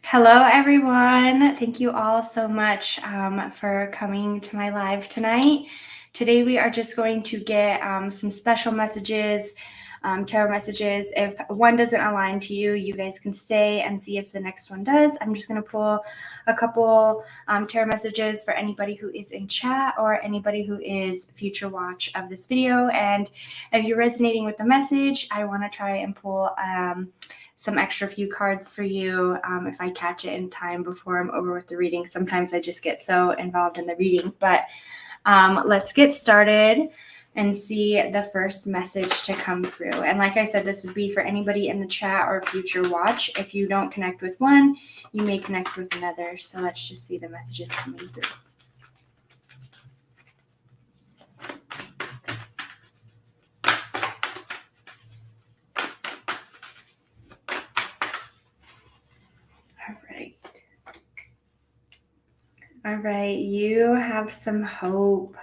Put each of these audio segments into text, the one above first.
Hello, everyone. Thank you all so much for coming to my live tonight. Today, we are just going to get some special messages, tarot messages. If one doesn't align to you, you guys can stay and see if the next one does. I'm just going to pull a couple tarot messages for anybody who is in chat or anybody who is future watch of this video. And if you're resonating with the message, I want to try and pull some extra few cards for you if I catch it in time before I'm over with the reading. Sometimes I just get so involved in the reading, but let's get started and see the first message to come through. And like I said, this would be for anybody in the chat or future watch. If you don't connect with one, you may connect with another. So let's just see the messages coming through. All right, you have some hope.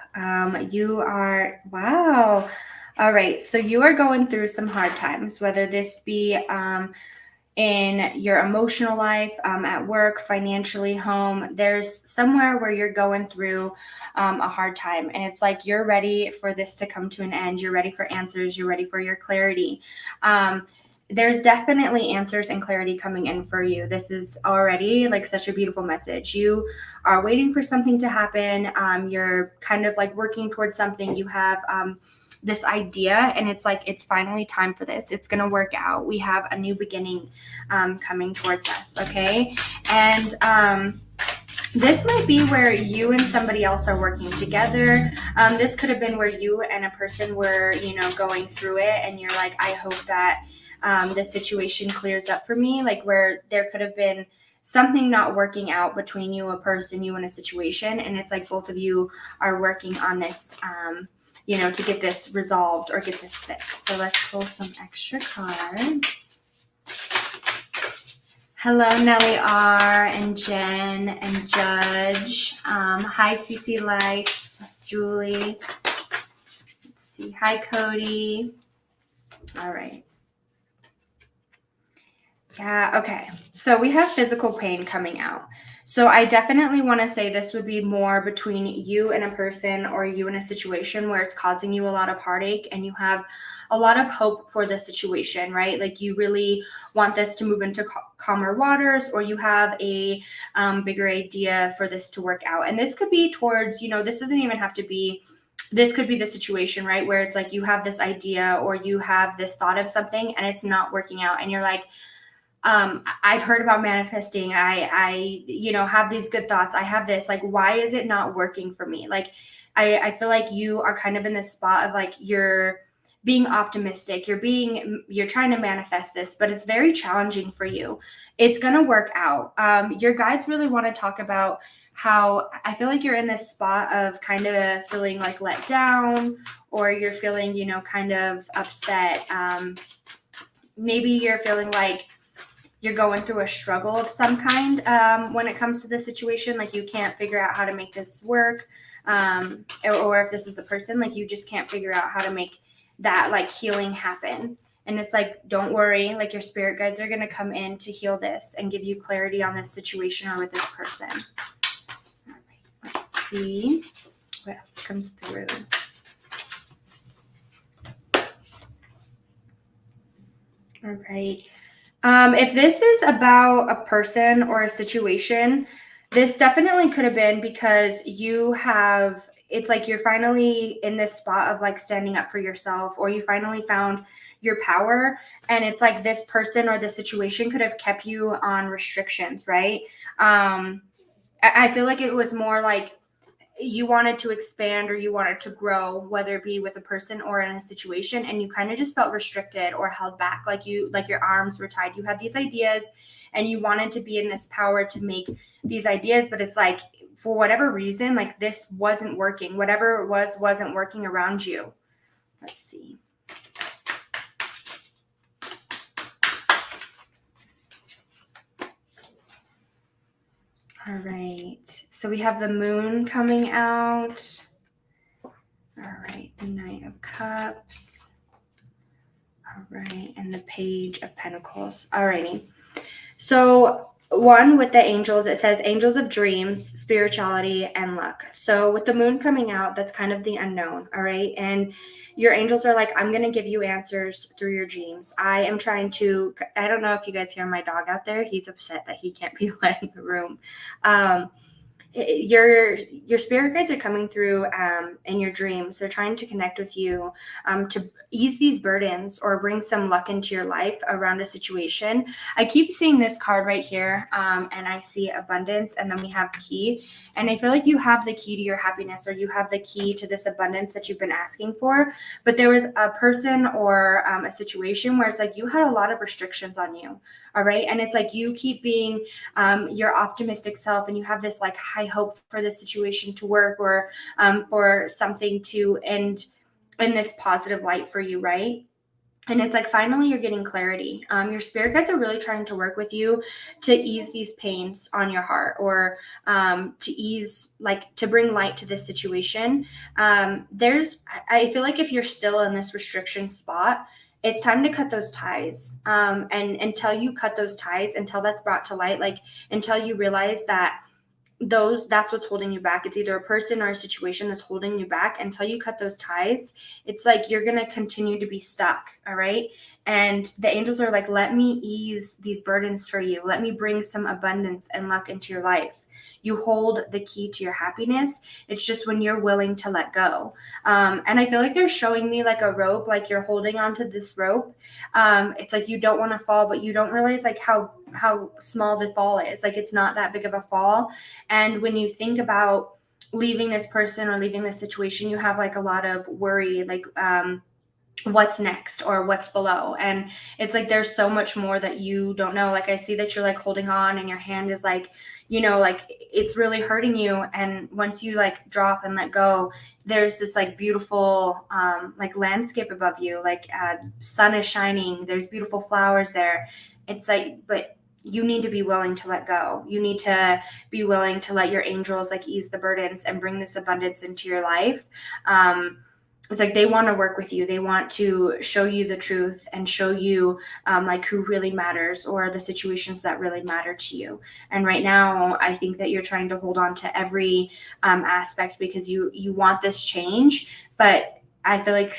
You are, wow. All right, so you are going through some hard times, whether this be in your emotional life, at work, financially, home. There's somewhere where you're going through a hard time, and it's like you're ready for this to come to an end. You're ready for answers. You're ready for your clarity. There's definitely answers and clarity coming in for you. This is already like such a beautiful message. You are waiting for something to happen. You're kind of like working towards something. You have this idea, and it's like it's finally time for this. It's going to work out. We have a new beginning coming towards us, okay? And this might be where you and somebody else are working together. This could have been where you and a person were, going through it, and you're like, I hope that the situation clears up for me, like where there could have been something not working out between you, a person, you, and a situation, and it's like both of you are working on this, to get this resolved or get this fixed. So let's pull some extra cards. Hello, Nellie R. and Jen and Judge. Hi, CC Lights, Julie. Hi, Cody. All right. Yeah, okay. So we have physical pain coming out. So I definitely want to say this would be more between you and a person or you in a situation where it's causing you a lot of heartache and you have a lot of hope for the situation, right? Like you really want this to move into calmer waters, or you have a bigger idea for this to work out. And this could be towards, this doesn't even have to be, this could be the situation, right? Where it's like you have this idea or you have this thought of something and it's not working out. And you're like, I've heard about manifesting. I have these good thoughts. I have this, like, why is it not working for me? Like, I feel like you are kind of in this spot of like, you're being optimistic. You're trying to manifest this, but it's very challenging for you. It's going to work out. Your guides really want to talk about how I feel like you're in this spot of kind of feeling like let down, or you're feeling, kind of upset. Maybe you're feeling like you're going through a struggle of some kind when it comes to this situation. Like you can't figure out how to make this work. Or if this is the person, like you just can't figure out how to make that like healing happen. And it's like, don't worry, like your spirit guides are going to come in to heal this and give you clarity on this situation or with this person. All right, let's see what else comes through. All right. If this is about a person or a situation, this definitely could have been because it's like you're finally in this spot of like standing up for yourself, or you finally found your power. And it's like this person or the situation could have kept you on restrictions, right? I feel like it was more like you wanted to expand or you wanted to grow, whether it be with a person or in a situation, and you kind of just felt restricted or held back, like your arms were tied. You had these ideas and you wanted to be in this power to make these ideas, but it's like for whatever reason, like this wasn't working. Whatever it wasn't working around you. Let's see. All right, so we have the moon coming out. All right, the Knight of Cups. All right, and the Page of Pentacles. All righty. So one with the angels, it says angels of dreams, spirituality, and luck. So with the moon coming out, that's kind of the unknown. All right. And your angels are like, I'm going to give you answers through your dreams. I am trying to, I don't know if you guys hear my dog out there. He's upset that he can't be let in the room. Your spirit guides are coming through in your dreams. They're trying to connect with you to ease these burdens or bring some luck into your life around a situation. I keep seeing this card right here, and I see abundance, and then we have key. And I feel like you have the key to your happiness, or you have the key to this abundance that you've been asking for. But there was a person or a situation where it's like you had a lot of restrictions on you. All right. And it's like you keep being your optimistic self, and you have this like high hope for this situation to work, or for something to end in this positive light for you, right? And it's like finally you're getting clarity. Your spirit guides are really trying to work with you to ease these pains on your heart, or to ease, like to bring light to this situation. I feel like if you're still in this restriction spot, it's time to cut those ties. And until you cut those ties, until that's brought to light, like until you realize that that's what's holding you back. It's either a person or a situation that's holding you back. Until you cut those ties, it's like you're going to continue to be stuck. All right. And the angels are like, let me ease these burdens for you. Let me bring some abundance and luck into your life. You hold the key to your happiness. It's just when you're willing to let go. And I feel like they're showing me like a rope, like you're holding onto this rope. It's like you don't want to fall, but you don't realize like how small the fall is. Like it's not that big of a fall. And when you think about leaving this person or leaving this situation, you have like a lot of worry, like what's next or what's below. And it's like there's so much more that you don't know. Like I see that you're like holding on, and your hand is like, like it's really hurting you. And once you like drop and let go, there's this like beautiful like landscape above you, like sun is shining, there's beautiful flowers there. It's like, but you need to be willing to let go. You need to be willing to let your angels like ease the burdens and bring this abundance into your life. It's like they want to work with you. They want to show you the truth and show you like who really matters, or the situations that really matter to you. And right now, I think that you're trying to hold on to every aspect because you want this change, but I feel like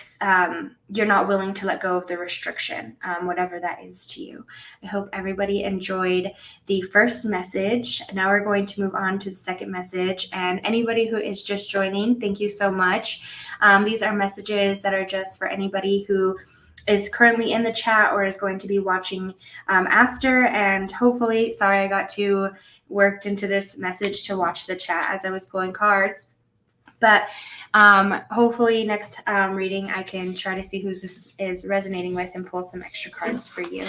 you're not willing to let go of the restriction, whatever that is to you. I hope everybody enjoyed the first message. Now we're going to move on to the second message. And anybody who is just joining, thank you so much. These are messages that are just for anybody who is currently in the chat or is going to be watching after. And hopefully, sorry, I got too worked into this message to watch the chat as I was pulling cards. But hopefully next reading, I can try to see who this is resonating with and pull some extra cards for you.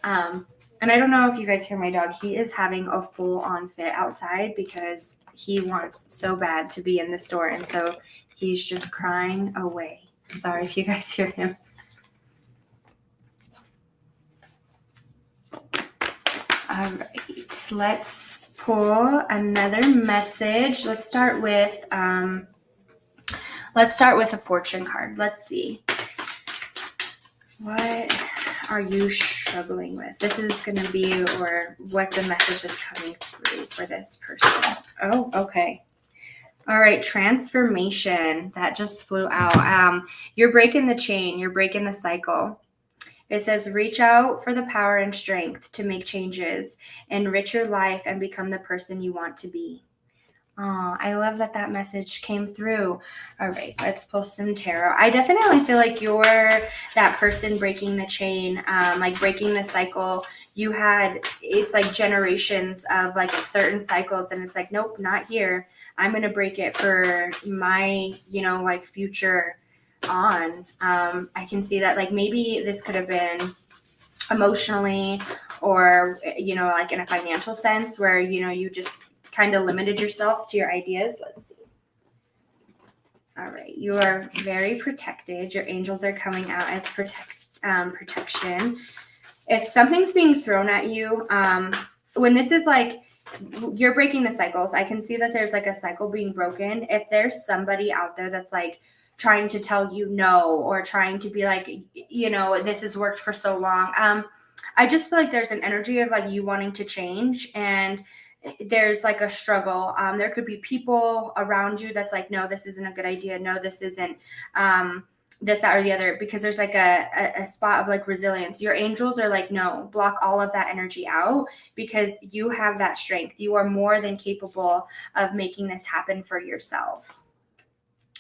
And I don't know if you guys hear my dog. He is having a full-on fit outside because he wants so bad to be in the store. And so he's just crying away. Sorry if you guys hear him. All right, let's pull another message. Let's start with a fortune card. Let's see. What are you struggling with? This is going to be, or what the message is coming through for this person. Oh, okay. All right, transformation. That just flew out. You're breaking the chain. You're breaking the cycle. It says, reach out for the power and strength to make changes, enrich your life, and become the person you want to be. Oh, I love that message came through. All right, let's pull some tarot. I definitely feel like you're that person breaking the chain, like breaking the cycle. It's like generations of like certain cycles, and it's like, nope, not here. I'm going to break it for my, like future on. I can see that like maybe this could have been emotionally or, like in a financial sense where, you just kind of limited yourself to your ideas. Let's see. All right. You are very protected. Your angels are coming out as protection. If something's being thrown at you, when this is like, you're breaking the cycles, I can see that there's like a cycle being broken. If there's somebody out there that's like trying to tell you no, or trying to be like, this has worked for so long. I just feel like there's an energy of like you wanting to change, and there's like a struggle. There could be people around you that's like, no, this isn't a good idea. No, this isn't this, that, or the other, because there's like a spot of like resilience. Your angels are like, no, block all of that energy out, because you have that strength. You are more than capable of making this happen for yourself.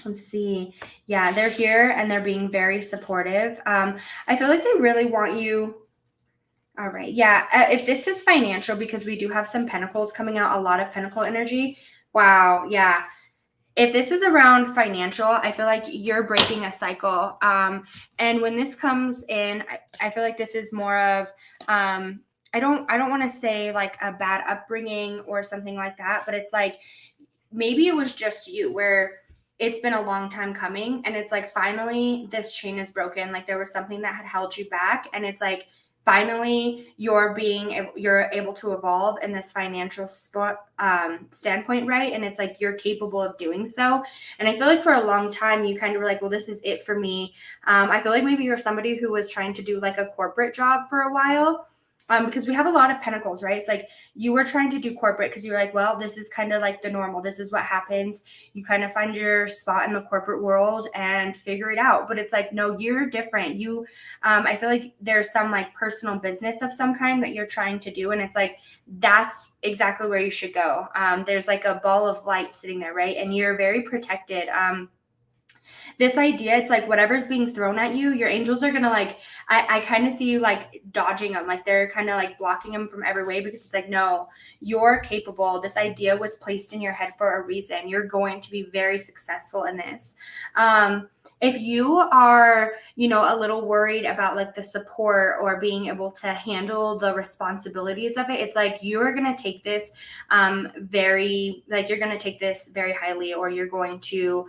Let's see. Yeah, they're here and they're being very supportive. I feel like they really want you. All right. Yeah. If this is financial, because we do have some pentacles coming out, a lot of pentacle energy. Wow. Yeah. If this is around financial, I feel like you're breaking a cycle. And when this comes in, I feel like this is more of, I don't want to say like a bad upbringing or something like that, but it's like, maybe it was just you, where it's been a long time coming and it's like finally this chain is broken. Like there was something that had held you back, and it's like finally you're able to evolve in this financial standpoint, right? And it's like you're capable of doing so. And I feel like for a long time you kind of were like, well, this is it for me. I feel like maybe you're somebody who was trying to do like a corporate job for a while. Because we have a lot of pentacles, right? It's like you were trying to do corporate because you were like, well, this is kind of like the normal. This is what happens. You kind of find your spot in the corporate world and figure it out. But it's like, no, you're different. I feel like there's some like personal business of some kind that you're trying to do. And it's like, that's exactly where you should go. There's like a ball of light sitting there, right? And you're very protected. This idea, it's like whatever's being thrown at you, your angels are gonna like, I kind of see you like dodging them, like they're kind of like blocking them from every way, because it's like, no, you're capable. This idea was placed in your head for a reason. You're going to be very successful in this. If you are, a little worried about like the support or being able to handle the responsibilities of it, it's like you're going to take this you're going to take this very highly, or you're going to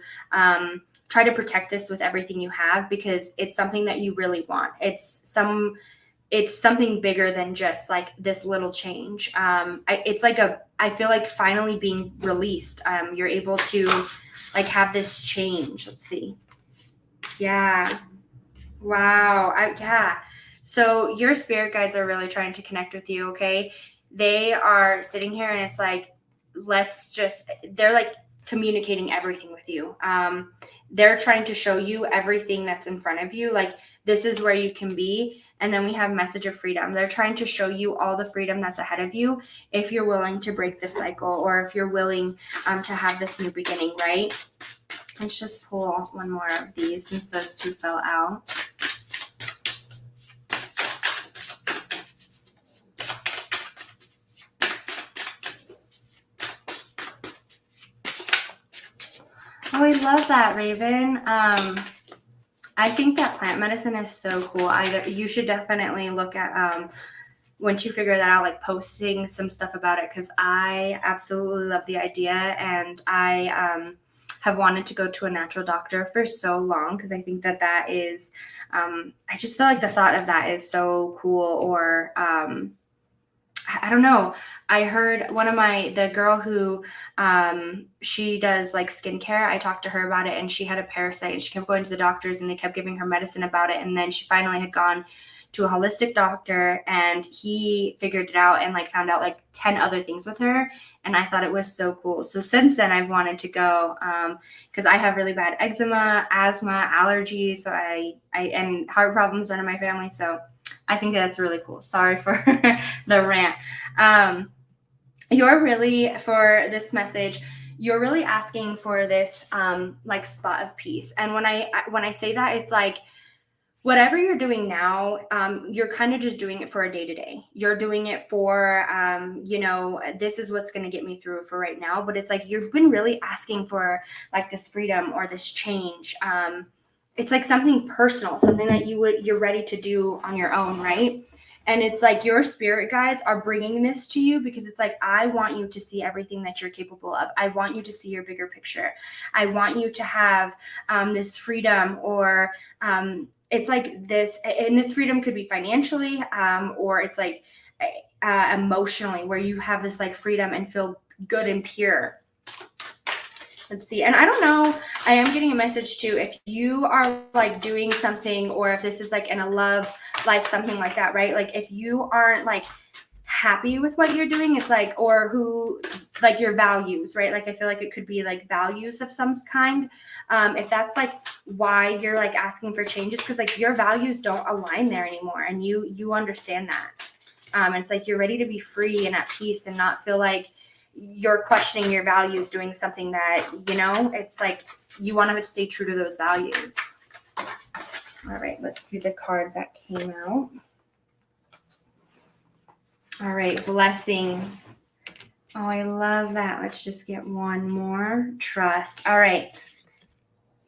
try to protect this with everything you have, because it's something that you really want. It's something bigger than just like this little change. I feel like finally being released. You're able to like have this change. Let's see. Yeah. Wow. Yeah. So your spirit guides are really trying to connect with you. Okay. They are sitting here and it's like, they're like communicating everything with you. They're trying to show you everything that's in front of you. Like, this is where you can be. And then we have message of freedom. They're trying to show you all the freedom that's ahead of you if you're willing to break the cycle, or if you're willing to have this new beginning, right? Let's just pull one more of these since those two fell out. Oh, I love that, Raven. I think that plant medicine is so cool. You should definitely look at, once you figure that out, like posting some stuff about it, because I absolutely love the idea, and I have wanted to go to a natural doctor for so long, because I think that is, I just feel like the thought of that is so cool. Or I don't know. I heard the girl who, she does like skincare. I talked to her about it, and she had a parasite, and she kept going to the doctors and they kept giving her medicine about it. And then she finally had gone to a holistic doctor, and he figured it out and like found out like 10 other things with her. And I thought it was so cool. So since then I've wanted to go, because I have really bad eczema, asthma, allergies. So and heart problems run in my family. So I think that's really cool. Sorry for the rant. You're really, for this message, you're really asking for this like spot of peace. And when I say that, it's like, whatever you're doing now, you're kind of just doing it for a day-to-day. You're doing it for, this is what's going to get me through for right now. But it's like, you've been really asking for like this freedom or this change. It's like something personal, something that you're ready to do on your own, right? And it's like your spirit guides are bringing this to you, because it's like, I want you to see everything that you're capable of. I want you to see your bigger picture. I want you to have this freedom, or it's like this, and this freedom could be financially, or it's like emotionally, where you have this like freedom and feel good and pure. Let's see. And I don't know, I am getting a message too, if you are like doing something, or if this is like in a love like something like that, right? Like if you aren't like happy with what you're doing, it's like, or who, like your values, right? Like I feel like it could be like values of some kind. If that's like why you're like asking for changes, because like your values don't align there anymore, and you understand that. It's like you're ready to be free and at peace and not feel like you're questioning your values doing something that, it's like you want to stay true to those values. All right, let's see the card that came out. All right, blessings. Oh, I love that. Let's just get one more. Trust. All right.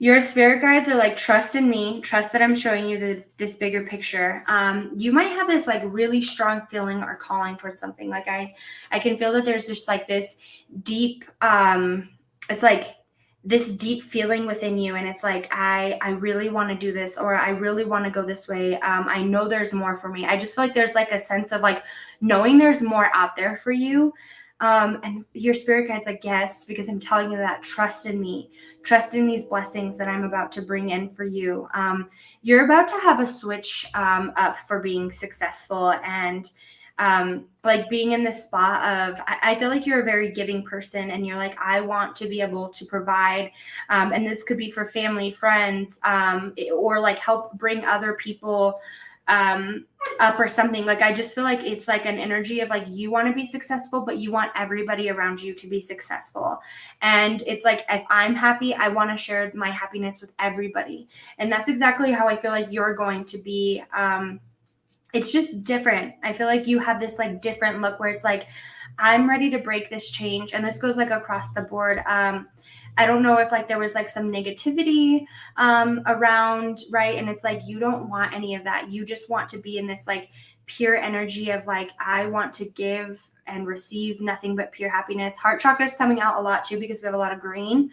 Your spirit guides are like, trust in me, trust that I'm showing you this bigger picture. You might have this like really strong feeling or calling towards something. Like I can feel that there's just like this deep, it's like this deep feeling within you. And it's like, I really want to do this, or I really want to go this way. I know there's more for me. I just feel like there's like a sense of like knowing there's more out there for you. And your spirit guide's like, yes, because I'm telling you that, trust in me, trust in these blessings that I'm about to bring in for you. You're about to have a switch up for being successful, and like being in this spot of, I feel like you're a very giving person, and you're like, I want to be able to provide. And this could be for family, friends, or like help bring other people up or something. Like I just feel like it's like an energy of like you want to be successful, but you want everybody around you to be successful. And it's like, if I'm happy, I want to share my happiness with everybody. And that's exactly how I feel like you're going to be. It's just different. I feel like you have this like different look where it's like, I'm ready to break this change. And this goes like across the board. I don't know if like there was like some negativity around, right? And it's like, you don't want any of that. You just want to be in this like pure energy of like, I want to give and receive nothing but pure happiness. Heart chakra is coming out a lot too, because we have a lot of green.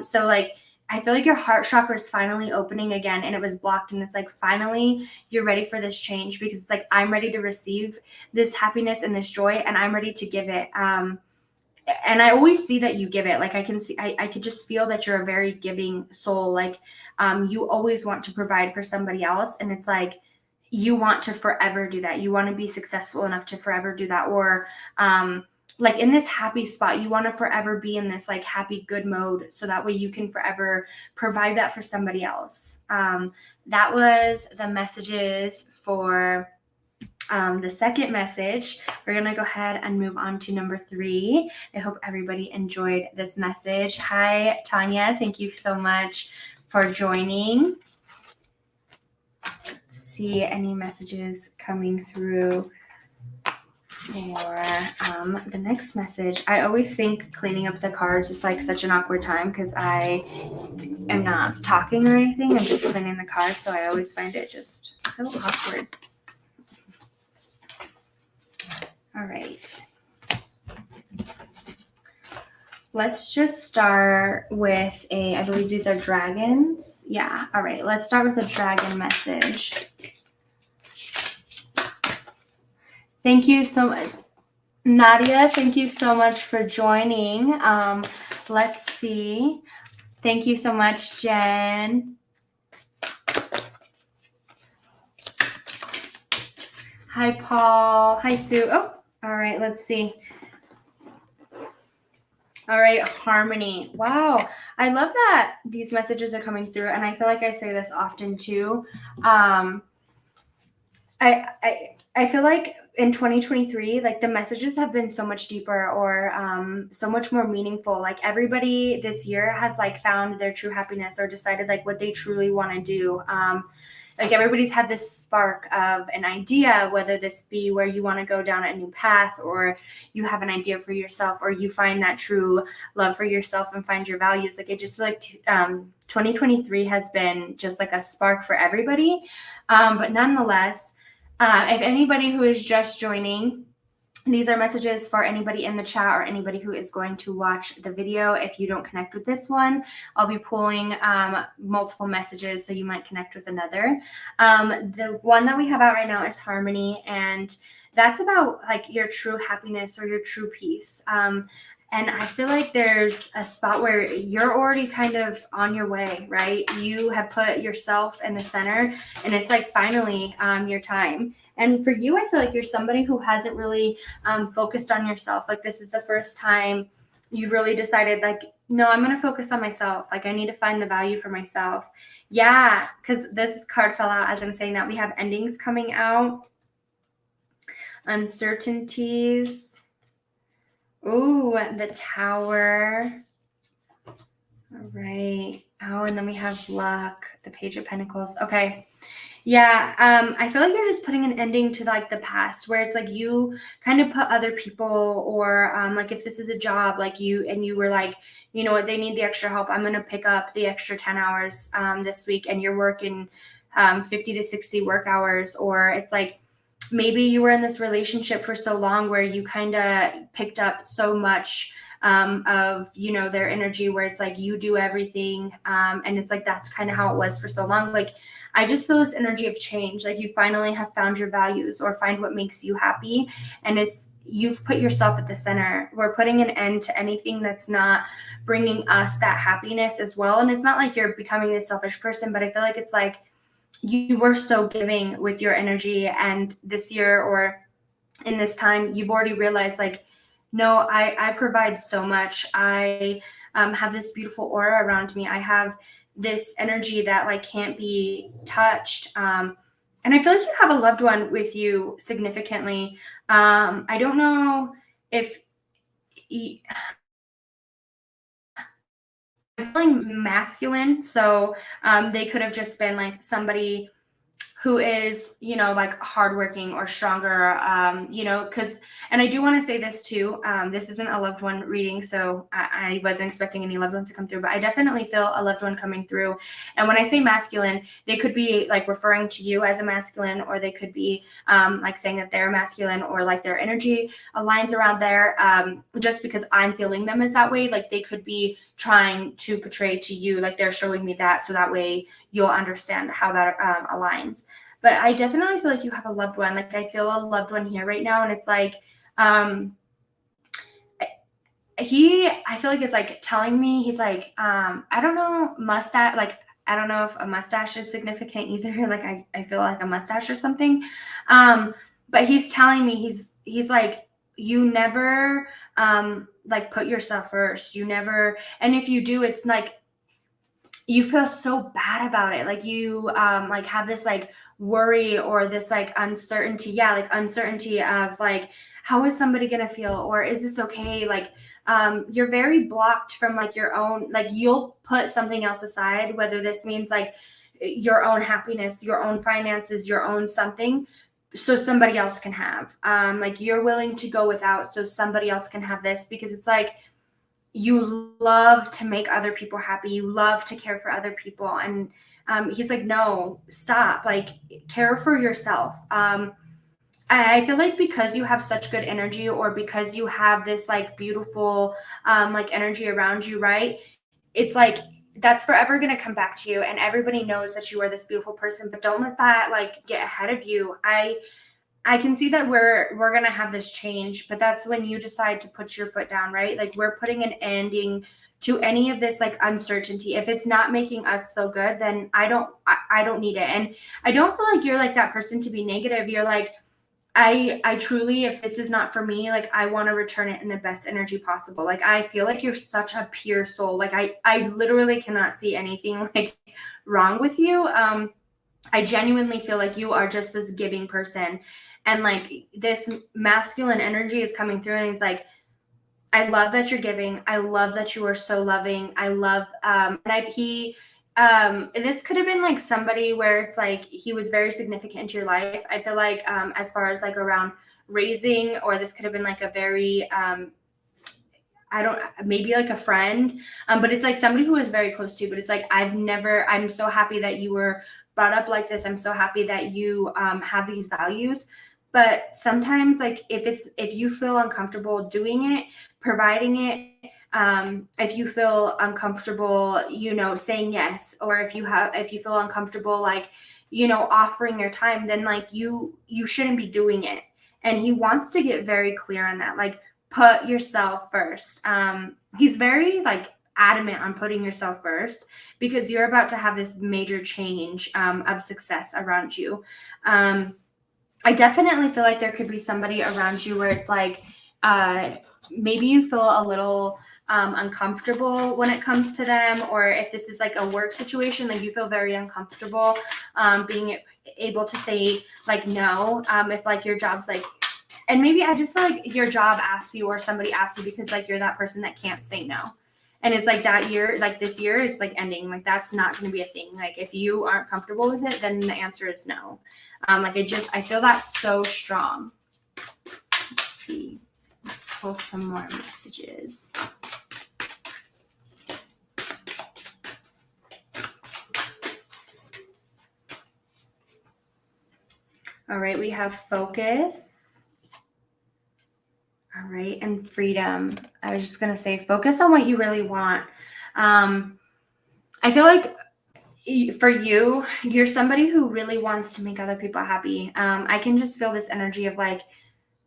So like, I feel like your heart chakra is finally opening again, and it was blocked. And it's like, finally, you're ready for this change, because it's like, I'm ready to receive this happiness and this joy, and I'm ready to give it. And I always see that you give it. Like I can see, I could just feel that you're a very giving soul. Like you always want to provide for somebody else. And it's like, you want to forever do that. You want to be successful enough to forever do that. Or like in this happy spot, you want to forever be in this like happy, good mode. So that way you can forever provide that for somebody else. That was the messages for the second message. We're going to go ahead and move on to number 3. I hope everybody enjoyed this message. Hi, Tanya. Thank you so much for joining. Let's see any messages coming through for the next message. I always think cleaning up the cards is like such an awkward time, because I am not talking or anything. I'm just cleaning the cards. So I always find it just so awkward. All right. Let's just start with I believe these are dragons. Yeah. All right. Let's start with a dragon message. Thank you so much. Nadia, thank you so much for joining. Let's see. Thank you so much, Jen. Hi, Paul. Hi, Sue. Oh, all right. Let's see. All right, Harmony. Wow. I love that these messages are coming through, and I feel like I say this often too. I feel like in 2023, like the messages have been so much deeper, or so much more meaningful. Like everybody this year has like found their true happiness, or decided like what they truly want to do. Like everybody's had this spark of an idea, whether this be where you want to go down a new path, or you have an idea for yourself, or you find that true love for yourself and find your values. Like I just feel like 2023 has been just like a spark for everybody. But nonetheless, if anybody who is just joining, these are messages for anybody in the chat or anybody who is going to watch the video. If you don't connect with this one, I'll be pulling multiple messages, so you might connect with another. The one that we have out right now is Harmony, and that's about like your true happiness or your true peace. And I feel like there's a spot where you're already kind of on your way, right? You have put yourself in the center, and it's like finally your time. And for you, I feel like you're somebody who hasn't really focused on yourself. Like, this is the first time you've really decided, like, no, I'm going to focus on myself. Like, I need to find the value for myself. Yeah, because this card fell out as I'm saying that. We have endings coming out, uncertainties. Ooh, the Tower. All right. Oh, and then we have luck, the Page of Pentacles. Okay. Yeah, I feel like you're just putting an ending to like the past, where it's like you kind of put other people, or like if this is a job, like you were like, you know what, they need the extra help. I'm gonna pick up the extra 10 hours this week, and you're working 50 to 60 work hours. Or it's like maybe you were in this relationship for so long where you kind of picked up so much of their energy, where it's like you do everything, and it's like that's kind of how it was for so long. Like, I just feel this energy of change. Like, you finally have found your values or find what makes you happy, and you've put yourself at the center. We're putting an end to anything that's not bringing us that happiness as well. And it's not like you're becoming this selfish person, but I feel like it's like you were so giving with your energy, and this year or in this time you've already realized, like, no, I provide so much. I have this beautiful aura around me. I have this energy that like can't be touched. And I feel like you have a loved one with you significantly. I don't know if I'm feeling masculine, so they could have just been like somebody who is, like hardworking or stronger, because, and I do want to say this too. This isn't a loved one reading, so I wasn't expecting any loved ones to come through, but I definitely feel a loved one coming through. And when I say masculine, they could be like referring to you as a masculine, or they could be like saying that they're masculine, or like their energy aligns around there. Just because I'm feeling them as that way, like they could be trying to portray to you, like they're showing me that, so that way you'll understand how that aligns. But I definitely feel like you have a loved one. Like, I feel a loved one here right now, and it's like I feel like is like telling me, he's like, I don't know, mustache, like I don't know if a mustache is significant either. Like, I feel like a mustache or something. But he's telling me, he's like, you never like put yourself first. You never, and if you do, it's like you feel so bad about it. Like, you like have this like worry, or this like uncertainty. Yeah, like uncertainty of like, how is somebody gonna feel, or is this okay? Like, you're very blocked from like your own, like you'll put something else aside, whether this means like your own happiness, your own finances, your own something, so somebody else can have. Like, you're willing to go without so somebody else can have this, because it's like you love to make other people happy. You love to care for other people. And he's like, no, stop. Like, care for yourself. I feel like because you have such good energy, or because you have this like beautiful like energy around you, right? It's like that's forever going to come back to you, and everybody knows that you are this beautiful person, but don't let that like get ahead of you. I can see that we're gonna have this change, but that's when you decide to put your foot down, right? Like, we're putting an ending to any of this like uncertainty. If it's not making us feel good, then I don't need it. And I don't feel like you're like that person to be negative. You're like, I truly, if this is not for me, like I want to return it in the best energy possible. Like, I feel like you're such a pure soul. Like, I literally cannot see anything like wrong with you. I genuinely feel like you are just this giving person, and like this masculine energy is coming through, and he's like, I love that you're giving. I love that you are so loving. I love this could have been like somebody where it's like he was very significant to your life. I feel like as far as like around raising, or this could have been like a very I don't, maybe like a friend, but it's like somebody who is very close to you. But it's like, I'm so happy that you were brought up like this. I'm so happy that you have these values. But sometimes, like, if you feel uncomfortable doing it, providing it, if you feel uncomfortable, saying yes, or if you feel uncomfortable, like, offering your time, then like you shouldn't be doing it. And he wants to get very clear on that. Like, put yourself first. He's very like adamant on putting yourself first because you're about to have this major change of success around you. I definitely feel like there could be somebody around you where it's like maybe you feel a little uncomfortable when it comes to them, or if this is like a work situation, like you feel very uncomfortable being able to say like no, if like your job's like, and maybe I just feel like your job asks you or somebody asks you because like you're that person that can't say no. And it's like that year, like this year, it's like ending. Like that's not going to be a thing. Like if you aren't comfortable with it, then the answer is no. Like I feel that's so strong. Let's see. Let's pull some more messages. All right, we have focus. All right, and freedom. I was just gonna say, focus on what you really want. I feel like for you, you're somebody who really wants to make other people happy. I can just feel this energy of like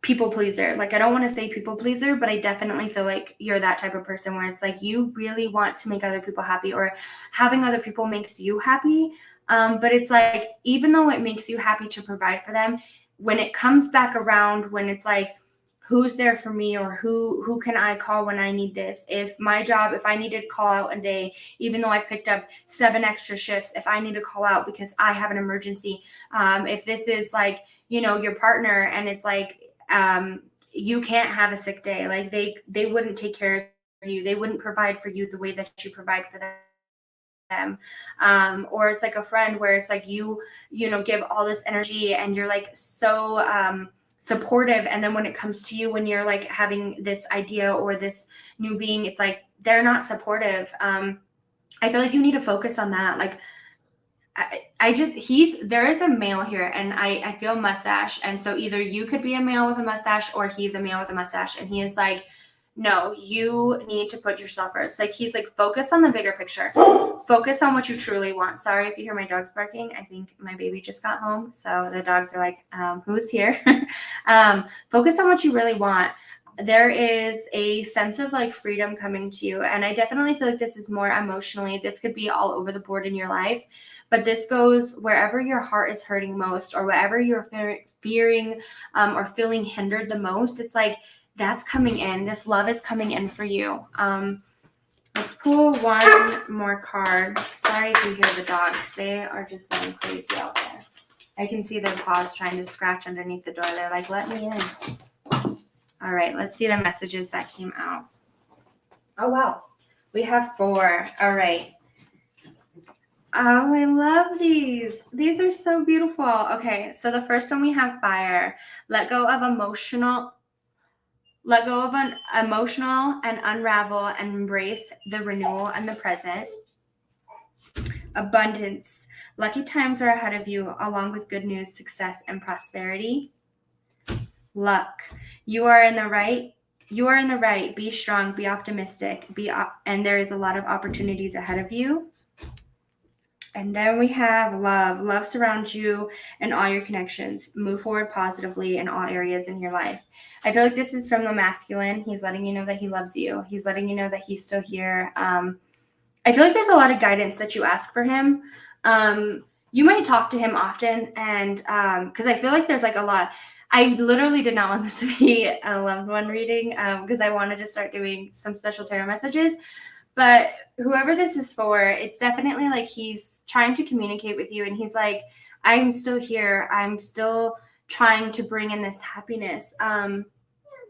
people pleaser. Like I don't want to say people pleaser, but I definitely feel like you're that type of person where it's like you really want to make other people happy, or having other people makes you happy. But it's like even though it makes you happy to provide for them, when it comes back around, when it's like who's there for me, or who can I call when I need this? If my job, if I needed to call out a day, even though I picked up 7 extra shifts, if I need to call out because I have an emergency, if this is like, you know, your partner and it's like, you can't have a sick day, like they wouldn't take care of you, they wouldn't provide for you the way that you provide for them. Or it's like a friend where it's like you know, give all this energy and you're like so supportive, and then when it comes to you, when you're like having this idea or this new being, it's like they're not supportive. I feel like you need to focus on that. Like there is a male here, and I feel mustache, and so either you could be a male with a mustache or he's a male with a mustache, and he is like, no, you need to put yourself first. Like he's like, focus on the bigger picture, focus on what you truly want. Sorry if you hear my dogs barking, I think my baby just got home, so the dogs are like, who's here? Focus on what you really want. There is a sense of like freedom coming to you, and I definitely feel like this is more emotionally, this could be all over the board in your life, but this goes wherever your heart is hurting most, or wherever you're fearing or feeling hindered the most. It's like that's coming in. This love is coming in for you. Let's pull one more card. Sorry if you hear the dogs. They are just going crazy out there. I can see their paws trying to scratch underneath the door. They're like, let me in. All right, let's see the messages that came out. Oh, wow. We have 4. All right. Oh, I love these. These are so beautiful. Okay, so the first one we have fire. Let go of an emotional and unravel and embrace the renewal and the present. Abundance. Lucky times are ahead of you, along with good news, success, and prosperity. Luck. You are in the right. Be strong, be optimistic, and there is a lot of opportunities ahead of you. And then we have love. Love surrounds you and all your connections. Move forward positively in all areas in your life. I feel like this is from the masculine. He's letting you know that he loves you. He's letting you know that he's still here. I feel like there's a lot of guidance that you ask for him. You might talk to him often, and because I feel like there's like a lot. I literally did not want this to be a loved one reading because I wanted to start doing some special tarot messages. But whoever this is for, it's definitely like he's trying to communicate with you, and he's like, I'm still here. I'm still trying to bring in this happiness.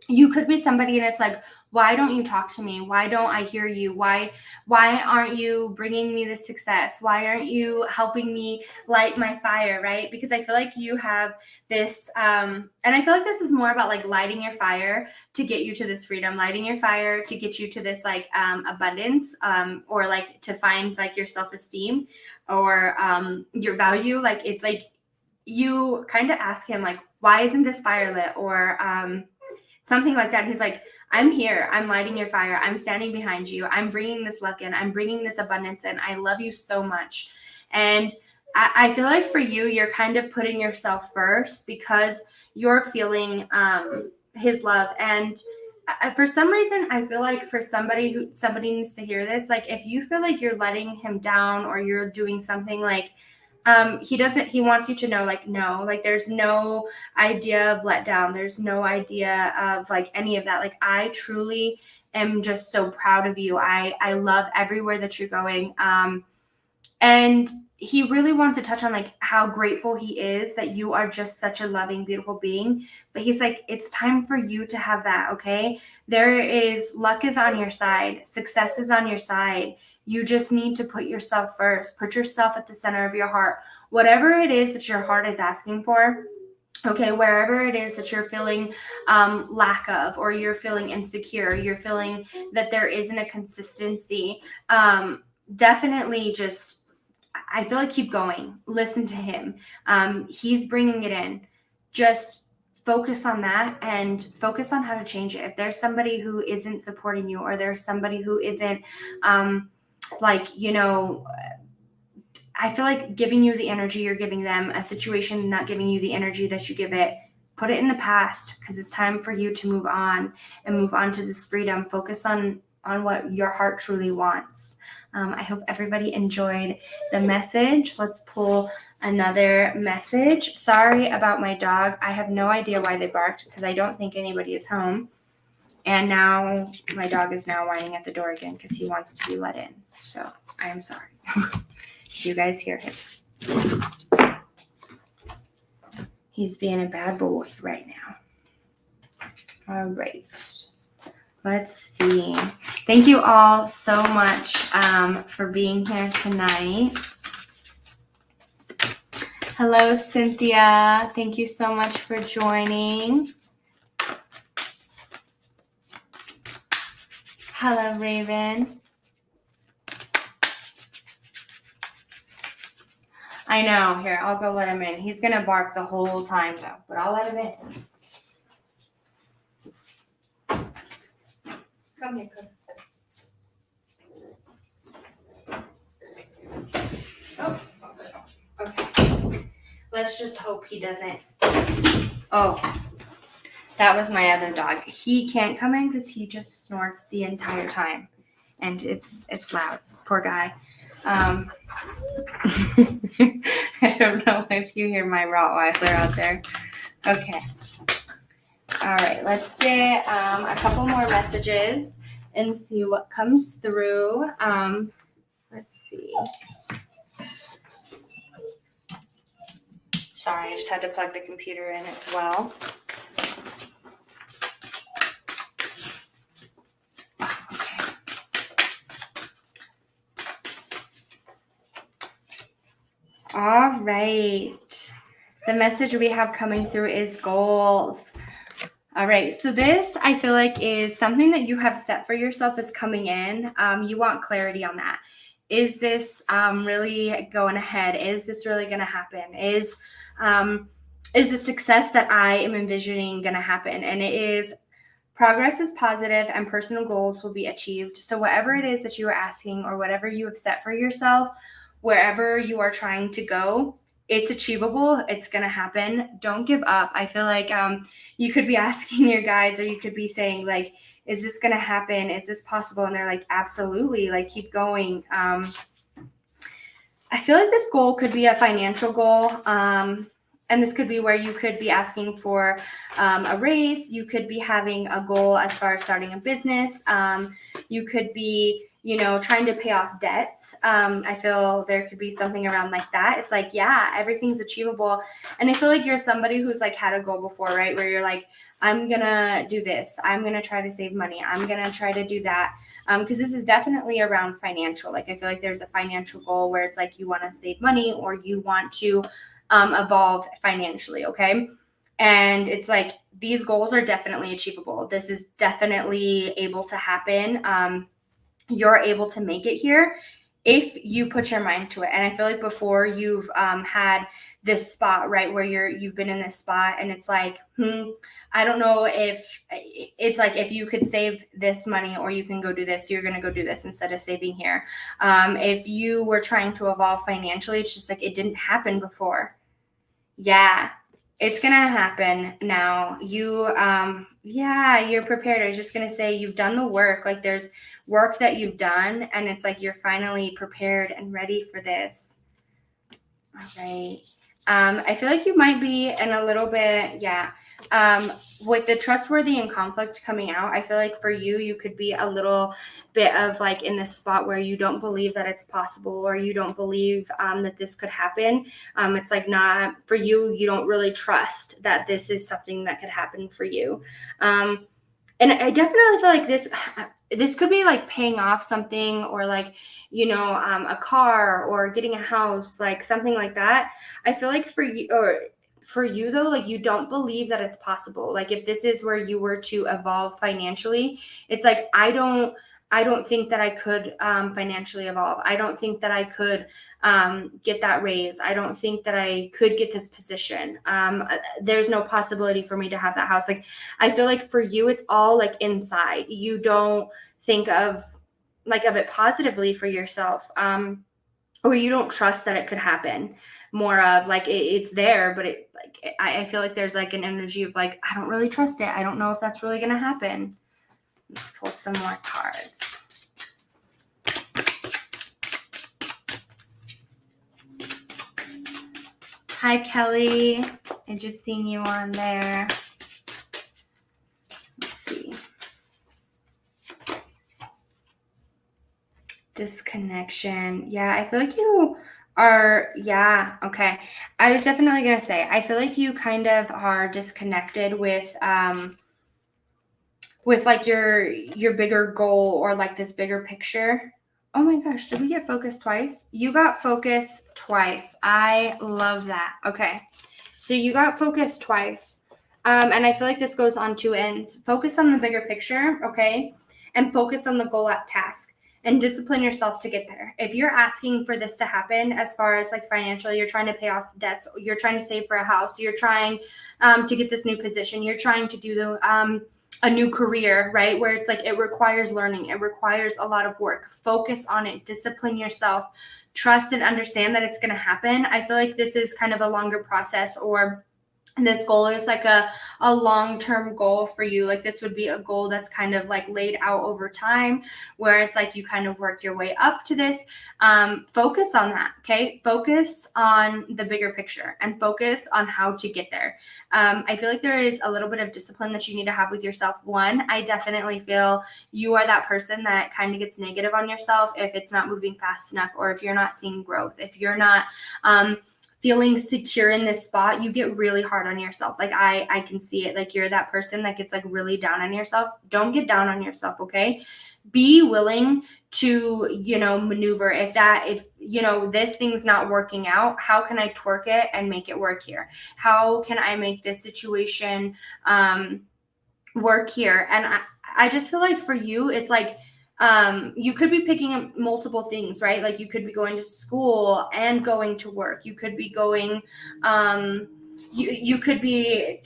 You could be somebody and it's like, why don't you talk to me? Why don't I hear you? Why aren't you bringing me this success? Why aren't you helping me light my fire, right? Because I feel like you have this, and I feel like this is more about like lighting your fire to get you to this freedom, lighting your fire to get you to this like abundance, or like to find like your self-esteem or your value. Like it's like you kind of ask him like, why isn't this fire lit? Or something like that. He's like, I'm here. I'm lighting your fire. I'm standing behind you. I'm bringing this luck in. I'm bringing this abundance in. I love you so much. And I feel like for you, you're kind of putting yourself first because you're feeling his love. And for some reason, I feel like for somebody needs to hear this. Like, if you feel like you're letting him down or you're doing something like, he wants you to know, like, no, like, there's no idea of letdown. There's no idea of like any of that. Like, I truly am just so proud of you. I love everywhere that you're going. And he really wants to touch on like how grateful he is that you are just such a loving, beautiful being. But he's like, it's time for you to have that. Okay. Luck is on your side. Success is on your side. You just need to put yourself first. Put yourself at the center of your heart. Whatever it is that your heart is asking for, okay, wherever it is that you're feeling lack of, or you're feeling insecure, you're feeling that there isn't a consistency, definitely just, I feel like keep going. Listen to him. He's bringing it in. Just focus on that and focus on how to change it. If there's somebody who isn't supporting you, or there's somebody who isn't I feel like giving you the energy you're giving them, a situation not giving you the energy that you give it, put it in the past, because it's time for you to move on and move on to this freedom. Focus on what your heart truly wants. I hope everybody enjoyed the message. Let's pull another message. Sorry about my dog. I have no idea why they barked, because I don't think anybody is home. And now my dog is now whining at the door again because he wants to be let in. So I am sorry. You guys hear him. He's being a bad boy right now. All right. Let's see. Thank you all so much for being here tonight. Hello, Cynthia. Thank you so much for joining. Hello, Raven. I know. Here, I'll go let him in. He's going to bark the whole time, though, but I'll let him in. Come here, come. Oh, okay. Let's just hope he doesn't. Oh, that was my other dog. He can't come in because he just snorts the entire time, and it's loud. Poor guy. I don't know if you hear my Rottweiler out there. Okay. All right, let's get a couple more messages and see what comes through. Let's see. Sorry, I just had to plug the computer in as well. Okay. All right. The message we have coming through is goals. All right, so this I feel like is something that you have set for yourself is coming in. You want clarity on that. Is this really going ahead? Is this really going to happen? Is the success that I am envisioning going to happen? And it is, progress is positive and personal goals will be achieved. So whatever it is that you are asking or whatever you have set for yourself, wherever you are trying to go, it's achievable. It's going to happen. Don't give up. I feel like you could be asking your guides, or you could be saying like, is this going to happen? Is this possible? And they're like, absolutely. Like, keep going. I feel like this goal could be a financial goal. And this could be where you could be asking for a raise. You could be having a goal as far as starting a business. You could be, trying to pay off debts. I feel there could be something around like that. It's like, yeah, everything's achievable. And I feel like you're somebody who's like had a goal before, right? Where you're like, I'm going to do this. I'm going to try to save money. I'm going to try to do that. Because this is definitely around financial. Like, I feel like there's a financial goal where it's like you want to save money or you want to evolve financially. Okay. And it's like, these goals are definitely achievable. This is definitely able to happen. You're able to make it here if you put your mind to it. And I feel like before you've had this spot, right, where you've been in this spot and it's like, I don't know if it's like, if you could save this money or you can go do this, you're going to go do this instead of saving here. If you were trying to evolve financially, it's just like, it didn't happen before. Yeah. It's going to happen now. Yeah, you're prepared. I was just going to say you've done the work. Like there's work that you've done and it's like you're finally prepared and ready for this. All right. I feel like you might be in a little bit, with the trustworthy and conflict coming out. I feel like for you, you could be a little bit of like in this spot where you don't believe that it's possible or you don't believe that this could happen. It's like not for you, you don't really trust that this is something that could happen for you. And I definitely feel like this could be like paying off something or like a car or getting a house, like something like that. I feel like for you though, like you don't believe that it's possible. Like if this is where you were to evolve financially, it's like I don't think that I could financially evolve. I don't think that I could get that raise. I don't think that I could get this position. There's no possibility for me to have that house. Like I feel like for you, it's all like inside. You don't think of it positively for yourself, or you don't trust that it could happen. More of like it's there, but I feel like there's like an energy of like I don't really trust it. I don't know if that's really gonna happen. Let's pull some more cards. Hi, Kelly. I just seen you on there. Let's see. Disconnection. Yeah, I feel like you are, yeah, okay. I was definitely going to say, I feel like you kind of are disconnected with like your bigger goal or like this bigger picture. Oh my gosh, did we get focused twice? You got focused twice. I love that. Okay. So you got focused twice. And I feel like this goes on two ends. Focus on the bigger picture, okay? And focus on the goal at task and discipline yourself to get there. If you're asking for this to happen as far as like financially, you're trying to pay off debts, you're trying to save for a house, you're trying to get this new position, you're trying to do a new career, right? Where it's like it requires learning, it requires a lot of work. Focus on it, discipline yourself, trust and understand that it's going to happen. I feel like this is kind of a longer process, or this goal is like a long-term goal for you. Like this would be a goal that's kind of like laid out over time, where it's like you kind of work your way up to this. Focus on that. Okay. Focus on the bigger picture and focus on how to get there. I feel like there is a little bit of discipline that you need to have with yourself. One, I definitely feel you are that person that kind of gets negative on yourself if it's not moving fast enough, or if you're not seeing growth, if you're not, feeling secure in this spot, you get really hard on yourself. Like I can see it. Like you're that person that gets like really down on yourself. Don't get down on yourself, okay? Be willing to, maneuver. If this thing's not working out, how can I twerk it and make it work here? How can I make this situation work here? And I just feel like for you, it's like you could be picking up multiple things, right? Like you could be going to school and going to work. You could be going, you could be,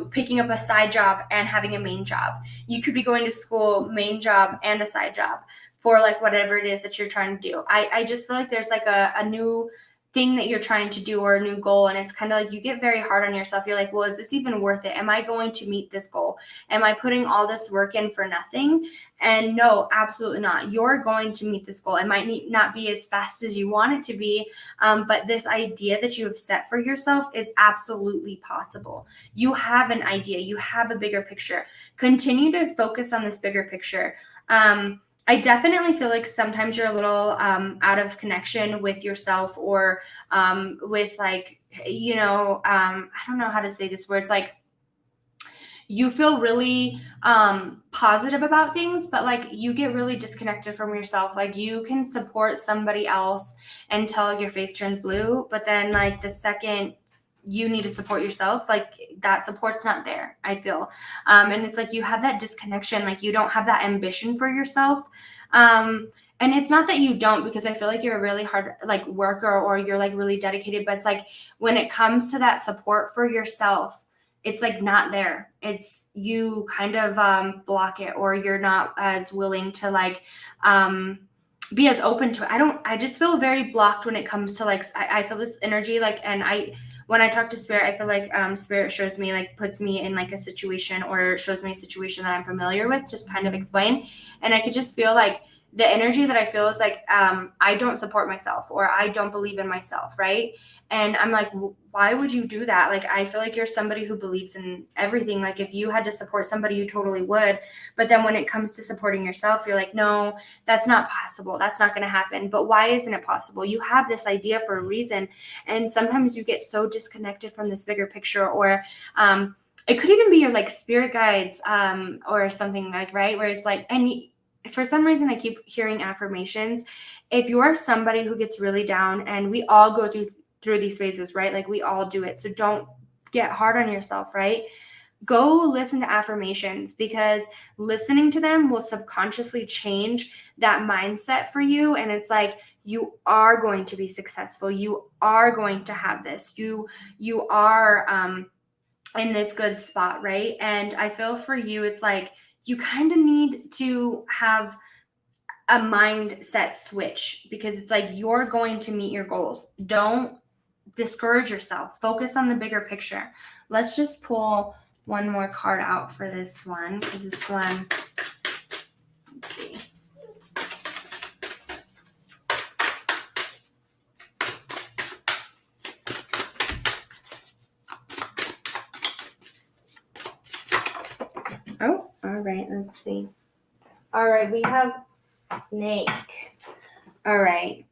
picking up a side job and having a main job. You could be going to school, main job, and a side job for like whatever it is that you're trying to do. I just feel like there's like a new thing that you're trying to do or a new goal, and it's kind of like you get very hard on yourself. You're like, well, is this even worth it? Am I going to meet this goal? Am I putting all this work in for nothing? And no, absolutely not. You're going to meet this goal. It might not be as fast as you want it to be, but this idea that you have set for yourself is absolutely possible. You have an idea. You have a bigger picture. Continue to focus on this bigger picture. I definitely feel like sometimes you're a little out of connection with yourself, or with like, I don't know how to say this, where it's like you feel really positive about things, but like you get really disconnected from yourself. Like you can support somebody else until your face turns blue, but then like the second you need to support yourself, like that support's not there, I feel. And it's like you have that disconnection, like you don't have that ambition for yourself. And it's not that you don't, because I feel like you're a really hard like worker, or you're like really dedicated, but it's like when it comes to that support for yourself, it's like not there. It's you kind of block it, or you're not as willing to like be as open to it. I just feel very blocked when it comes to like, I feel this energy, like, and when I talk to spirit, I feel like spirit shows me, like, puts me in like a situation, or shows me a situation that I'm familiar with to kind of explain. And I could just feel like the energy that I feel is like, I don't support myself, or I don't believe in myself, right? And I'm like, why would you do that? Like, I feel like you're somebody who believes in everything. Like, if you had to support somebody, you totally would. But then when it comes to supporting yourself, you're like, no, that's not possible. That's not going to happen. But why isn't it possible? You have this idea for a reason. And sometimes you get so disconnected from this bigger picture, or it could even be your like spirit guides, or something like, right, where it's like, and for some reason I keep hearing affirmations. If you're somebody who gets really down, and we all go through these phases, right? Like, we all do it. So don't get hard on yourself, right? Go listen to affirmations, because listening to them will subconsciously change that mindset for you. And it's like, you are going to be successful. You are going to have this. You are in this good spot, right? And I feel for you, it's like, you kind of need to have a mindset switch, because it's like, you're going to meet your goals. Don't discourage yourself. Focus on the bigger picture. Let's just pull one more card out for this one, because this one, let's see. Oh, all right, let's see. All right, we have Snake. All right.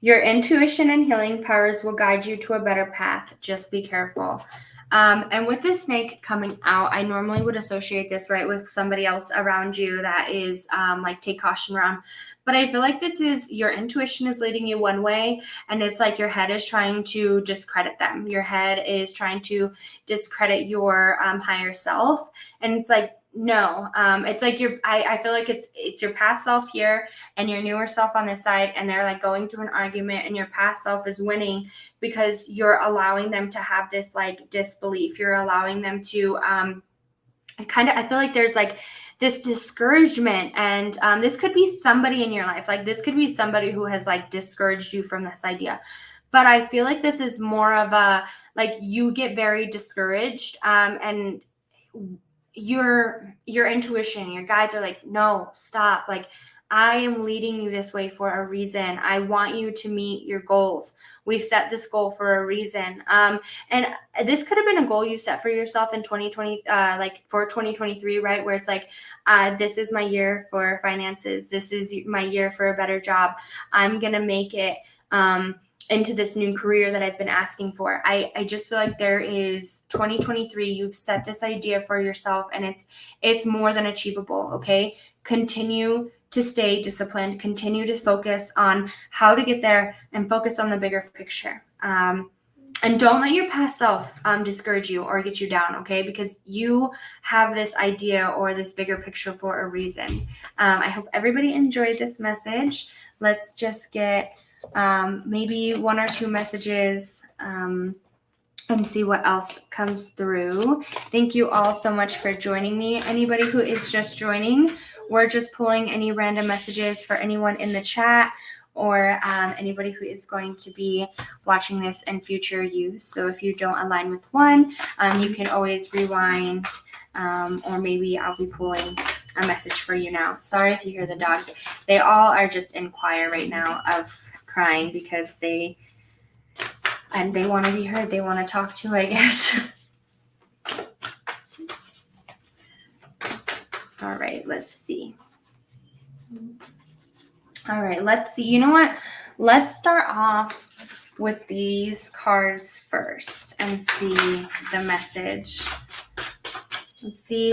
Your intuition and healing powers will guide you to a better path. Just be careful. And with this snake coming out, I normally would associate this, right, with somebody else around you that is like, take caution around. But I feel like this is, your intuition is leading you one way, and it's like your head is trying to discredit them. Your head is trying to discredit your higher self. And it's like, no, it's like I feel like it's your past self here and your newer self on this side, and they're like going through an argument, and your past self is winning because you're allowing them to have this like disbelief. You're allowing them to I feel like there's like this discouragement, and this could be somebody in your life. Like, this could be somebody who has like discouraged you from this idea. But I feel like this is more of a, like, you get very discouraged, and your intuition, your guides are like, no, stop. Like, I am leading you this way for a reason. I want you to meet your goals. We've set this goal for a reason. And this could have been a goal you set for yourself in 2020, like for 2023, right? Where it's like, this is my year for finances. This is my year for a better job. I'm going to make it into this new career that I've been asking for. I just feel like there is 2023, you've set this idea for yourself, and it's more than achievable. Okay. Continue to stay disciplined, continue to focus on how to get there, and focus on the bigger picture. And don't let your past self discourage you or get you down, okay? Because you have this idea or this bigger picture for a reason. I hope everybody enjoyed this message. Let's just get maybe one or two messages and see what else comes through. Thank you all so much for joining me. Anybody who is just joining, we're just pulling any random messages for anyone in the chat, or anybody who is going to be watching this in future use. So if you don't align with one, you can always rewind, or maybe I'll be pulling a message for you now. Sorry if you hear the dogs. They all are just in choir right now of crying because they want to be heard. They want to talk to, I guess. All right, let's see. All right, let's see. You know what? Let's start off with these cards first and see the message. Let's see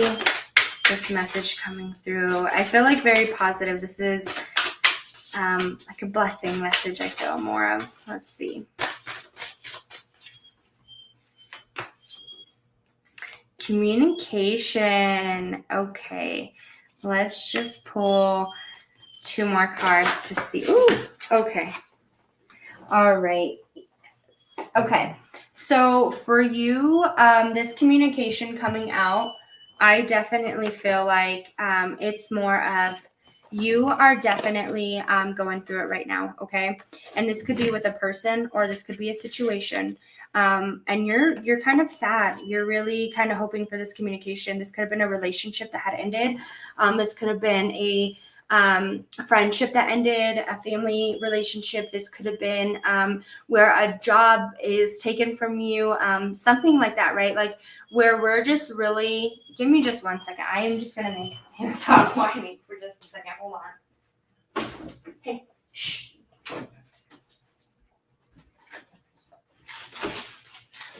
this message coming through. I feel like very positive. This is like a blessing message, I feel more of. Let's see. Communication. Okay. Let's just pull two more cards to see. Ooh, okay. All right. Okay. So for you, this communication coming out, I definitely feel like it's more of you are definitely going through it right now, okay? And this could be with a person or this could be a situation. And you're kind of sad. You're really kind of hoping for this communication. This could have been a relationship that had ended. This could have been a friendship that ended, a family relationship. This could have been where a job is taken from you, something like that, right? Like where we're just really, give me just 1 second. I am just going to make him stop whining for just a second. Hold on. Hey, shh.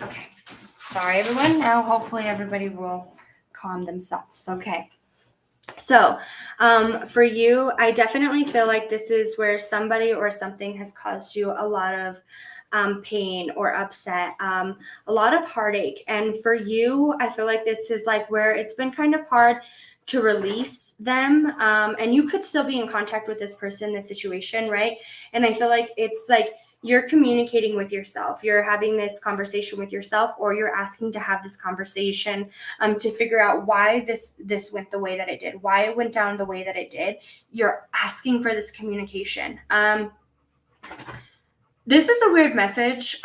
Okay. Sorry, everyone. Now, hopefully everybody will calm themselves. Okay. So, for you, I definitely feel like this is where somebody or something has caused you a lot of pain or upset, a lot of heartache. And for you, I feel like this is like where it's been kind of hard to release them. And you could still be in contact with this person, this situation, right? And I feel like it's like you're communicating with yourself. You're having this conversation with yourself, or you're asking to have this conversation to figure out why this went the way that it did, why it went down the way that it did. You're asking for this communication. This is a weird message.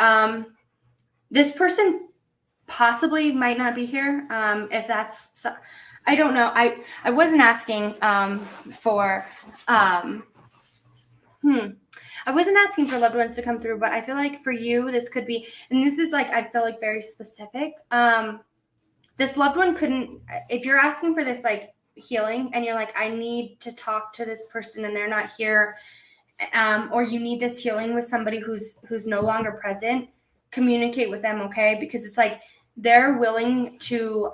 This person possibly might not be here. If that's, I don't know. I wasn't asking for. I wasn't asking for loved ones to come through, but I feel like for you, this could be, and this is like, I feel like very specific. This loved one couldn't, if you're asking for this like healing and you're like, I need to talk to this person and they're not here, or you need this healing with somebody who's no longer present, communicate with them, okay? Because it's like they're willing to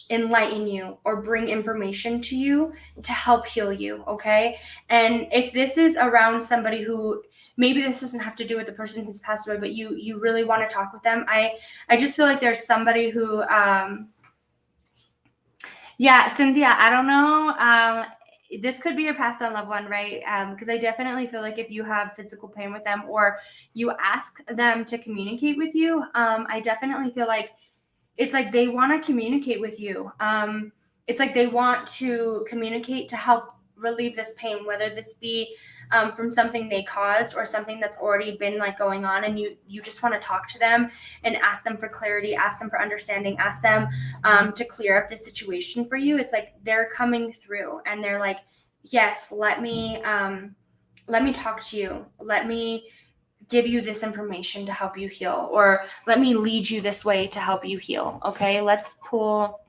enlighten you or bring information to you to help heal you, okay? And if this is around somebody who, maybe this doesn't have to do with the person who's passed away, but you really want to talk with them, I just feel like there's somebody who yeah, Cynthia, I don't know, this could be your passed on loved one, right? Because I definitely feel like if you have physical pain with them or you ask them to communicate with you, I definitely feel like it's like they want to communicate with you. It's like they want to communicate to help relieve this pain, whether this be from something they caused or something that's already been like going on, and you just want to talk to them and ask them for clarity, ask them for understanding, ask them to clear up the situation for you. It's like they're coming through and they're like, yes, let me talk to you. Let me give you this information to help you heal, or let me lead you this way to help you heal. Okay, let's pull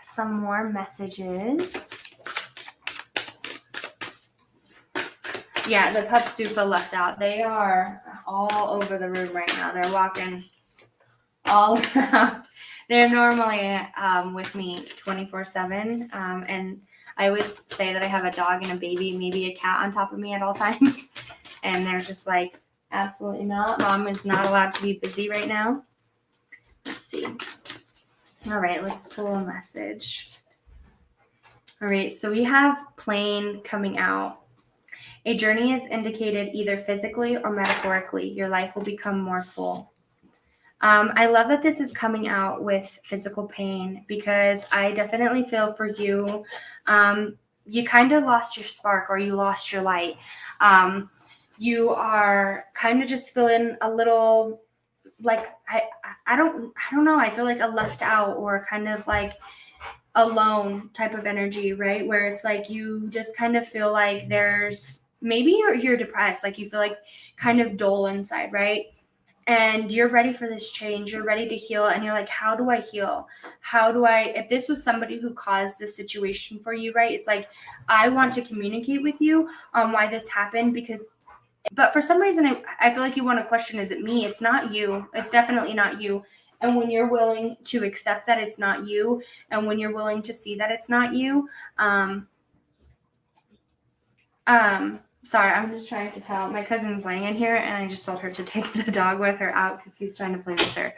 some more messages. Yeah, the pups do feel left out. They are all over the room right now. They're walking all around. They're normally with me 24/7, and I always say that I have a dog and a baby, maybe a cat on top of me at all times. And they're just like, absolutely not. Mom is not allowed to be busy right now. Let's see. All right, let's pull a message. All right, so we have plane coming out. A journey is indicated either physically or metaphorically. Your life will become more full. I love that this is coming out with physical pain, because I definitely feel for you, you kind of lost your spark, or you lost your light. You are kind of just feeling a little like, I don't know. I feel like a left out or kind of like alone type of energy, right? Where it's like you just kind of feel like there's, maybe you're depressed, like you feel like kind of dull inside, right? And you're ready for this change, you're ready to heal, and you're like, how do I heal? If this was somebody who caused this situation for you, right? It's like, I want to communicate with you on why this happened, but for some reason, I feel like you want to question, is it me? It's not you. It's definitely not you. And when you're willing to accept that it's not you, and when you're willing to see that it's not you, sorry, I'm just trying to tell. My cousin's laying in here, and I just told her to take the dog with her out because he's trying to play with her.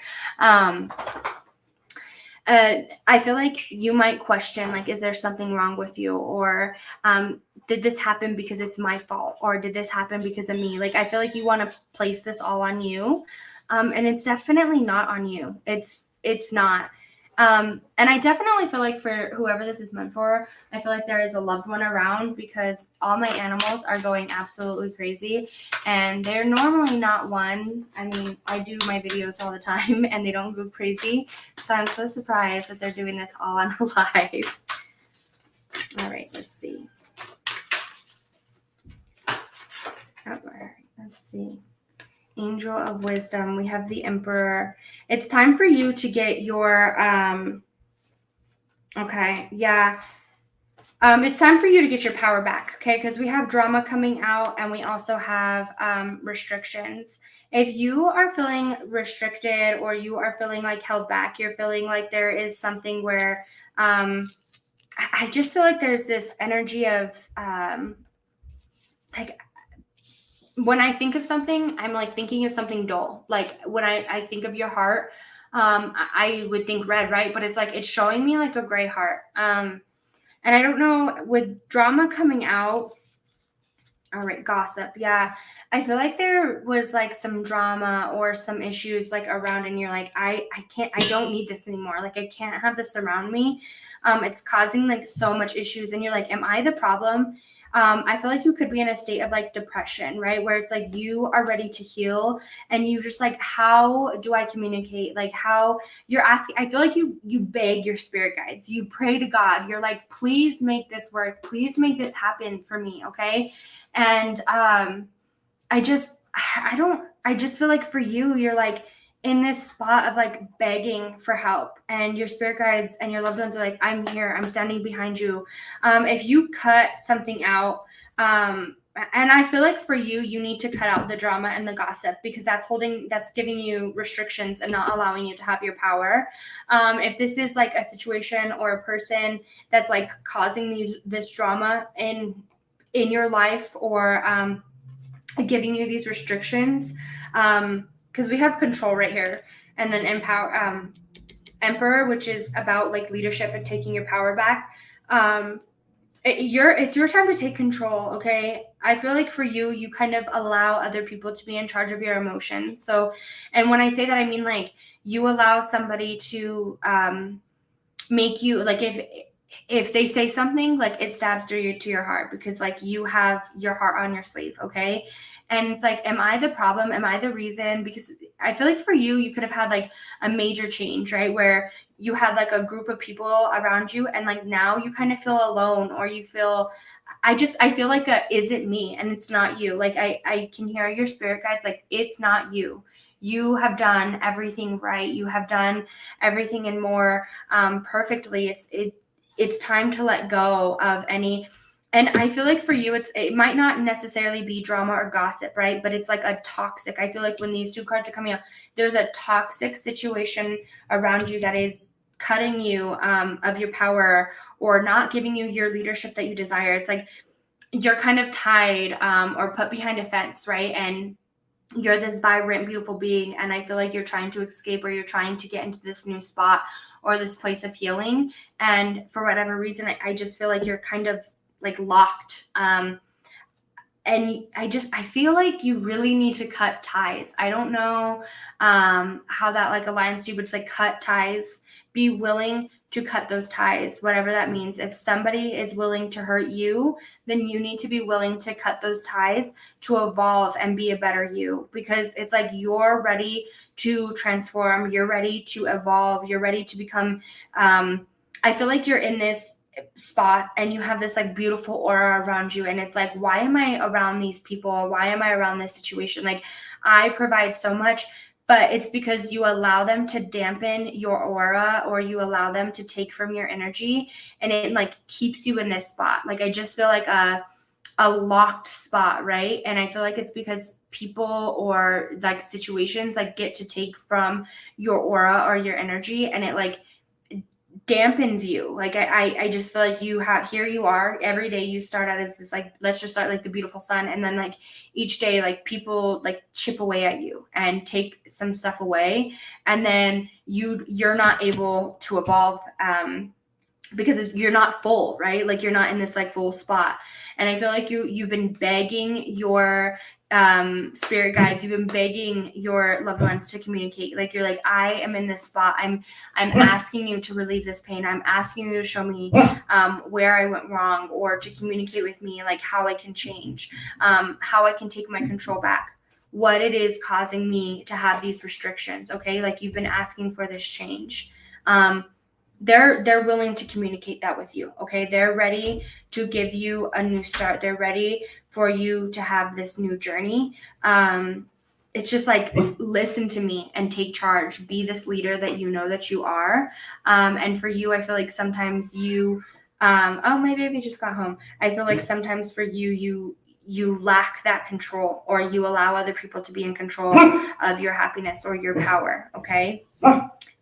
I feel like you might question, like, is there something wrong with you? Or did this happen because it's my fault? Or did this happen because of me? Like, I feel like you want to place this all on you. And it's definitely not on you. It's not. And I definitely feel like for whoever this is meant for, I feel like there is a loved one around because all my animals are going absolutely crazy and they're normally not one. I mean, I do my videos all the time and they don't go crazy. So I'm so surprised that they're doing this all on live. All right, let's see. All right, let's see. Angel of Wisdom. We have the Emperor. It's time for you to get your okay, yeah. It's time for you to get your power back, okay? Because we have drama coming out and we also have restrictions. If you are feeling restricted or you are feeling like held back, you're feeling like there is something where I just feel like there's this energy of like when I think of something, I'm like thinking of something dull. Like when I think of your heart, I would think red, right? But it's like it's showing me like a gray heart. And I don't know, with drama coming out, all right, gossip. Yeah. I feel like there was like some drama or some issues like around and you're like, I don't need this anymore. Like I can't have this around me. It's causing like so much issues and you're like, am I the problem? I feel like you could be in a state of like depression, right? Where it's like you are ready to heal and you just like, how do I communicate? Like how you're asking, I feel like you beg your spirit guides, you pray to God, you're like, please make this work, please make this happen for me, okay? And I just feel like for you, you're like in this spot of like begging for help, and your spirit guides and your loved ones are like, I'm here, I'm standing behind you. If you cut something out, and I feel like for you, you need to cut out the drama and the gossip because that's giving you restrictions and not allowing you to have your power. If this is like a situation or a person that's like causing this drama in your life or giving you these restrictions, because we have control right here, and then emperor, which is about like leadership and taking your power back. It's your time to take control, okay? I feel like for you, you kind of allow other people to be in charge of your emotions. So, and when I say that, I mean like you allow somebody to make you like if they say something, like it stabs through you to your heart because like you have your heart on your sleeve, okay? And it's like, am I the problem? Am I the reason? Because I feel like for you, you could have had like a major change, right? Where you had like a group of people around you and like now you kind of feel alone or you feel I feel like is it me? And it's not you. Like I can hear your spirit guides like it's not you. You have done everything right. You have done everything and more perfectly. It's time to let go of any. And I feel like for you, it might not necessarily be drama or gossip, right? But it's like a toxic. I feel like when these two cards are coming out, there's a toxic situation around you that is cutting you of your power or not giving you your leadership that you desire. It's like you're kind of tied or put behind a fence, right? And you're this vibrant, beautiful being. And I feel like you're trying to escape or you're trying to get into this new spot or this place of healing. And for whatever reason, I just feel like you're kind of like locked. And I feel like you really need to cut ties. I don't know how that like aligns to you, but it's like cut ties. Be willing to cut those ties, whatever that means. If somebody is willing to hurt you, then you need to be willing to cut those ties to evolve and be a better you, because it's like you're ready to transform, you're ready to evolve, you're ready to become I feel like you're in this spot and you have this like beautiful aura around you, and it's like, why am I around these people? Why am I around this situation? Like I provide so much, but it's because you allow them to dampen your aura or you allow them to take from your energy, and it like keeps you in this spot. Like I just feel like a locked spot, right? And I feel like it's because people or like situations like get to take from your aura or your energy, and it like dampens you. Like I just feel like you have, here you are every day, you start out as this like, let's just start like the beautiful sun, and then like each day like people like chip away at you and take some stuff away, and then you're not able to evolve because you're not full, right? Like you're not in this like full spot. And I feel like you've been begging your spirit guides, you've been begging your loved ones to communicate. Like, you're like, I am in this spot. I'm asking you to relieve this pain. I'm asking you to show me where I went wrong, or to communicate with me, like, how I can change, how I can take my control back, what it is causing me to have these restrictions. Okay, like, you've been asking for this change. They're willing to communicate that with you. Okay, they're ready to give you a new start. They're ready for you to have this new journey. It's just like, listen to me and take charge. Be this leader that you know that you are. And for you, I feel like sometimes you, oh, my baby just got home. I feel like sometimes for you lack that control, or you allow other people to be in control of your happiness or your power. Okay.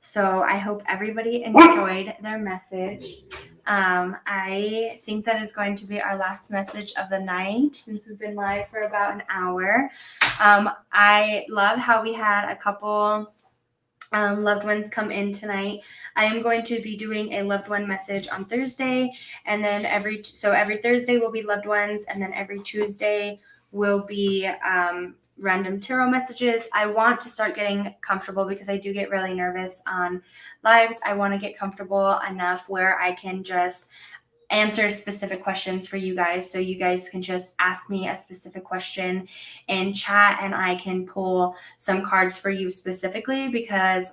So I hope everybody enjoyed their message. I think that is going to be our last message of the night, since we've been live for about an hour. I love how we had a couple loved ones come in tonight. I am going to be doing a loved one message on Thursday, and then every Thursday will be loved ones, and then every Tuesday will be random tarot messages. I want to start getting comfortable, because I do get really nervous on lives. I want to get comfortable enough where I can just answer specific questions for you guys, so you guys can just ask me a specific question in chat, and I can pull some cards for you specifically, because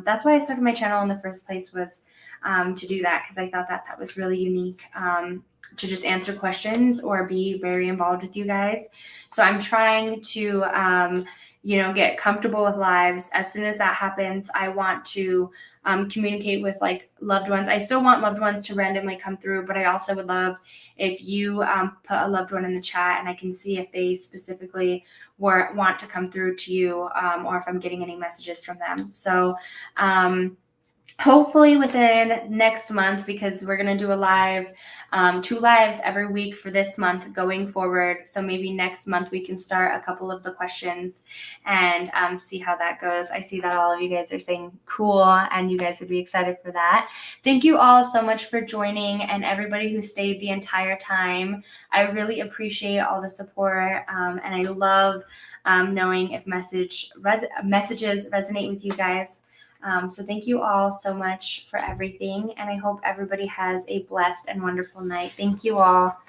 that's why I started my channel in the first place, was to do that, because I thought that was really unique, to just answer questions or be very involved with you guys. So I'm trying to get comfortable with lives. As soon as that happens, I want to communicate with like loved ones. I still want loved ones to randomly come through, but I also would love if you put a loved one in the chat, and I can see if they specifically want to come through to you, or if I'm getting any messages from them. So hopefully within next month, because we're going to do a live, 2 lives every week for this month going forward. So maybe next month we can start a couple of the questions and see how that goes. I see that all of you guys are saying cool, and you guys would be excited for that. Thank you all so much for joining, and everybody who stayed the entire time. I really appreciate all the support, and I love knowing if messages resonate with you guys. So thank you all so much for everything, and I hope everybody has a blessed and wonderful night. Thank you all.